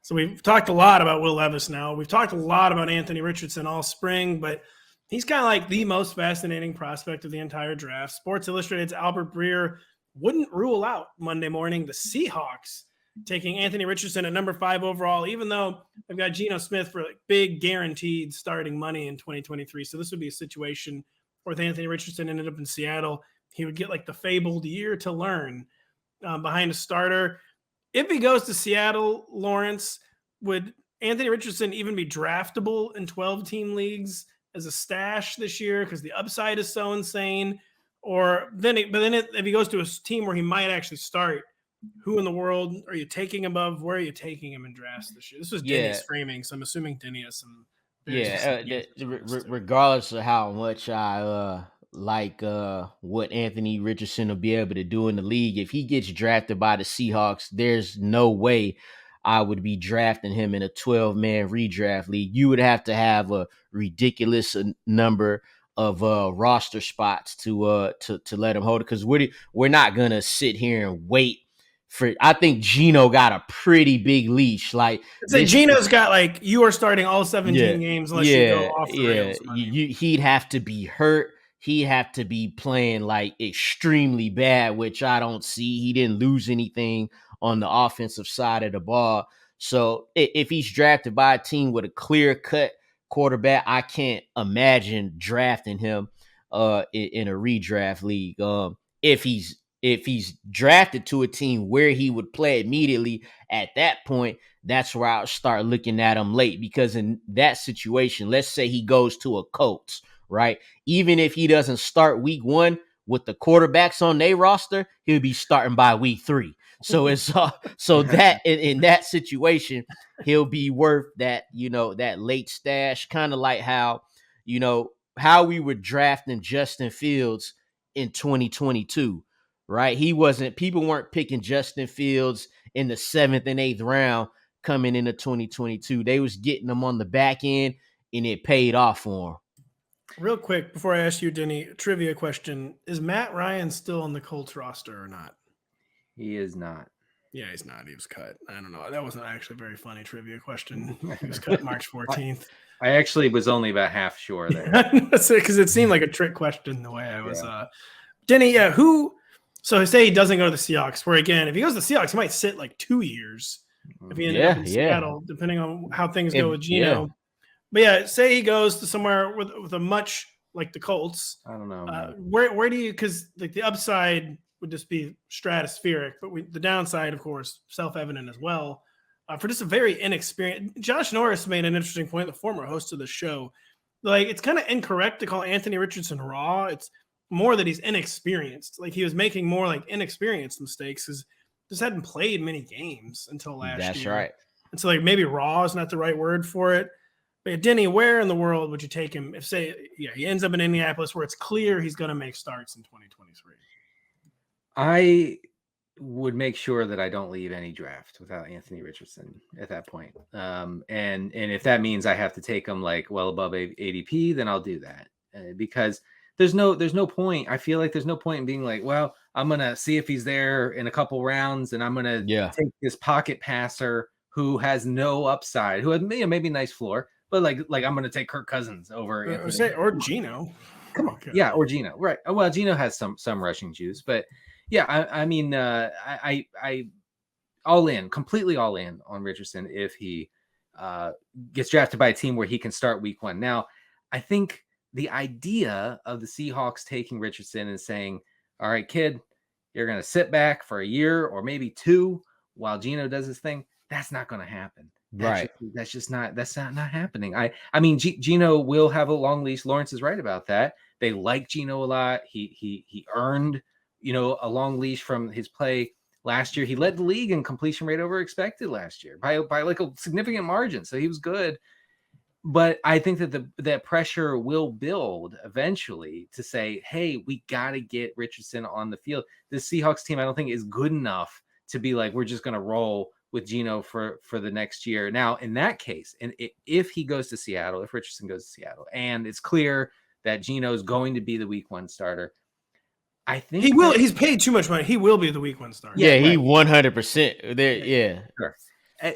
So we've talked a lot about Will Levis now. We've talked a lot about Anthony Richardson all spring, but he's kind of like the most fascinating prospect of the entire draft. Sports Illustrated's Albert Breer wouldn't rule out Monday morning the Seahawks taking Anthony Richardson at number 5 overall, even though I've got Geno Smith for like big guaranteed starting money in 2023. So this would be a situation where if Anthony Richardson ended up in Seattle, he would get like the fabled year to learn behind a starter. If he goes to Seattle, Lawrence, would Anthony Richardson even be draftable in 12-team leagues as a stash this year because the upside is so insane? Or if he goes to a team where he might actually start, who in the world are you taking above? Where are you taking him in drafts this year? This was Denny's framing, so I'm assuming Denny has some. Regardless of how much I like what Anthony Richardson will be able to do in the league, if he gets drafted by the Seahawks, there's no way I would be drafting him in a 12-man redraft league. You would have to have a ridiculous number of roster spots to let him hold it, because we're not gonna sit here and wait. I think Geno got a pretty big leash. Like Geno's got like you are starting all 17 games unless you go off the rails. He'd have to be hurt. He'd have to be playing like extremely bad, which I don't see. He didn't lose anything on the offensive side of the ball. So if he's drafted by a team with a clear-cut quarterback, I can't imagine drafting him in a redraft league. If he's drafted to a team where he would play immediately, at that point, that's where I'll start looking at him late. Because in that situation, let's say he goes to a Colts, right? Even if he doesn't start week 1 with the quarterbacks on their roster, he'll be starting by week 3. So it's so that in that situation, he'll be worth that, that late stash, kind of like how we were drafting Justin Fields in 2022. Right, people weren't picking Justin Fields in the 7th and 8th round coming into 2022. They was getting them on the back end, and it paid off for them. Real quick, before I ask you, Denny, a trivia question: is Matt Ryan still on the Colts roster or not? He is not. Yeah, he's not. He was cut. I don't know. That wasn't actually a very funny trivia question. He was cut March 14th. I actually was only about half sure there. Because it seemed like a trick question the way I was. Denny, who? So say he doesn't go to the Seahawks, where again, if he goes to the Seahawks, he might sit like 2 years if he ended up in Seattle, depending on how things go with Geno. Yeah. But say he goes to somewhere with a much like the Colts. I don't know. Where do you? Because like the upside would just be stratospheric, but the downside, of course, self-evident as well. For just a very inexperienced, Josh Norris made an interesting point, the former host of the show. Like it's kind of incorrect to call Anthony Richardson raw. It's more that he's inexperienced. Like he was making more like inexperienced mistakes because just hadn't played many games until last year. That's right. And so like maybe raw is not the right word for it. But Denny, where in the world would you take him if he ends up in Indianapolis where it's clear he's going to make starts in 2023? I would make sure that I don't leave any draft without Anthony Richardson at that point. And if that means I have to take him like well above ADP, then I'll do that because there's no point. I feel like there's no point in being like, well, I'm going to see if he's there in a couple rounds and I'm going to take this pocket passer who has no upside, who has maybe a nice floor, but like I'm going to take Kirk Cousins over or Geno. Come on. Yeah, or Geno. Right. Well, Geno has some rushing juice, but yeah, I mean, I completely all in on Richardson if he gets drafted by a team where he can start week 1. Now, I think the idea of the Seahawks taking Richardson and saying, all right, kid, you're going to sit back for a year or maybe 2 while Geno does his thing. That's not going to happen. That's not happening. I mean, Geno will have a long leash. Lawrence is right about that. They like Geno a lot. He earned, a long leash from his play last year. He led the league in completion rate over expected last year by like a significant margin. So he was good. But I think that that pressure will build eventually to say, hey, we got to get Richardson on the field. The Seahawks team, I don't think is good enough to be like, we're just going to roll with Geno for the next year. Now, in that case, and if he goes to Seattle, if Richardson goes to Seattle, and it's clear that Geno is going to be the week 1 starter, I think he will. He's paid too much money. He will be the week 1 starter. Yeah, he 100% there. Yeah, sure.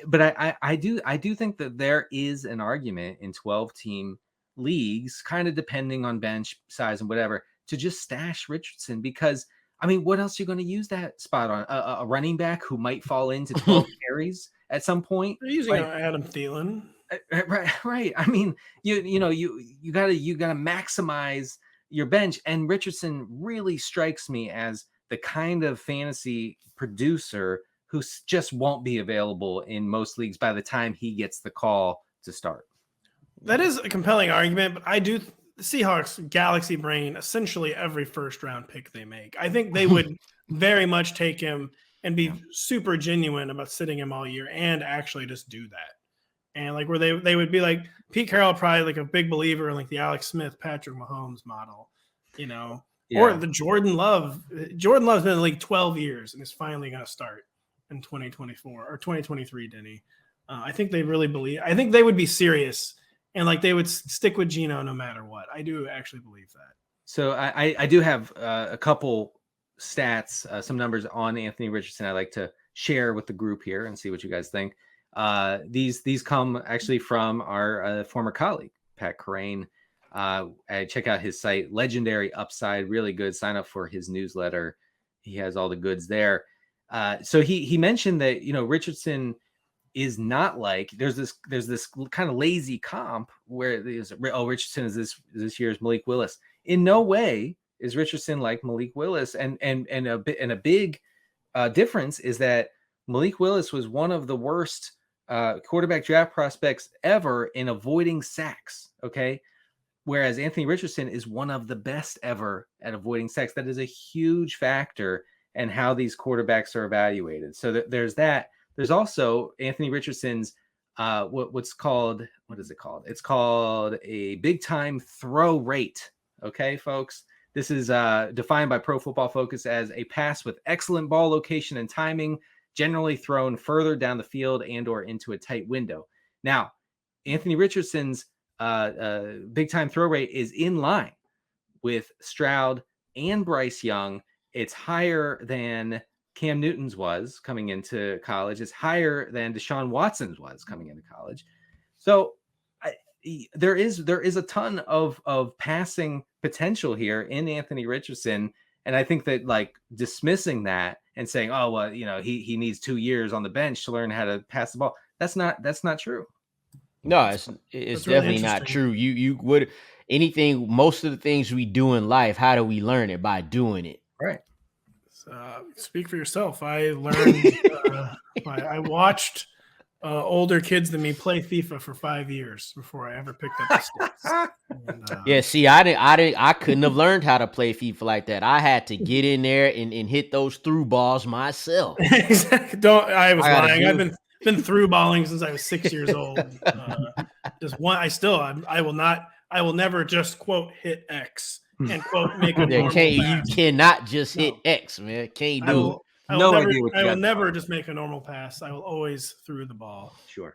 But I do think that there is an argument in 12-team leagues, kind of depending on bench size and whatever, to just stash Richardson because I mean, what else are you going to use that spot on? A running back who might fall into 12 carries at some point. They're using Adam Thielen. Right. I mean, you gotta maximize your bench, and Richardson really strikes me as the kind of fantasy producer who just won't be available in most leagues by the time he gets the call to start. That is a compelling argument, but I do the Seahawks galaxy brain essentially every first round pick they make. I think they would very much take him and be super genuine about sitting him all year and actually just do that. And like where they would be like Pete Carroll, probably like a big believer in like the Alex Smith, Patrick Mahomes model, or the Jordan Love. Jordan Love's been in the league 12 years and is finally going to start in 2024 or 2023, Denny. I think they really believe. I think they would be serious. And like they would stick with Geno no matter what. I do actually believe that. So I do have a couple stats, some numbers on Anthony Richardson I'd like to share with the group here and see what you guys think. These come actually from our former colleague, Pat Crane. I check out his site, Legendary Upside, really good. Sign up for his newsletter. He has all the goods there. So he mentioned that, Richardson is not like there's this kind of lazy comp where Richardson is this year's Malik Willis. In no way is Richardson like Malik Willis, and a big difference is that Malik Willis was one of the worst quarterback draft prospects ever in avoiding sacks. Okay, whereas Anthony Richardson is one of the best ever at avoiding sacks. That is a huge factor in how these quarterbacks are evaluated. So there's that. There's also Anthony Richardson's what is it called? It's called a big time throw rate. Okay, folks. This is defined by Pro Football Focus as a pass with excellent ball location and timing, generally thrown further down the field and or into a tight window. Now, Anthony Richardson's big time throw rate is in line with Stroud and Bryce Young. It's higher than Cam Newton's was coming into college. It's higher than Deshaun Watson's was coming into college. So there is a ton of passing potential here in Anthony Richardson. And I think that like dismissing that and saying, oh, well, he needs 2 years on the bench to learn how to pass the ball. That's not true. No, it's definitely not true. You would most of the things we do in life, how do we learn it? By doing it. Right. Speak for yourself. I learned. I watched older kids than me play FIFA for 5 years before I ever picked up the sticks. Yeah, see, I couldn't have learned how to play FIFA like that. I had to get in there and hit those through balls myself. Exactly. I was lying. I've been through balling since I was 6 years old. Just one. I will never just quote hit X. And quote make a normal pass. You cannot just hit X, man. Can't do it. I will never just make a normal pass. I will always throw the ball. Sure.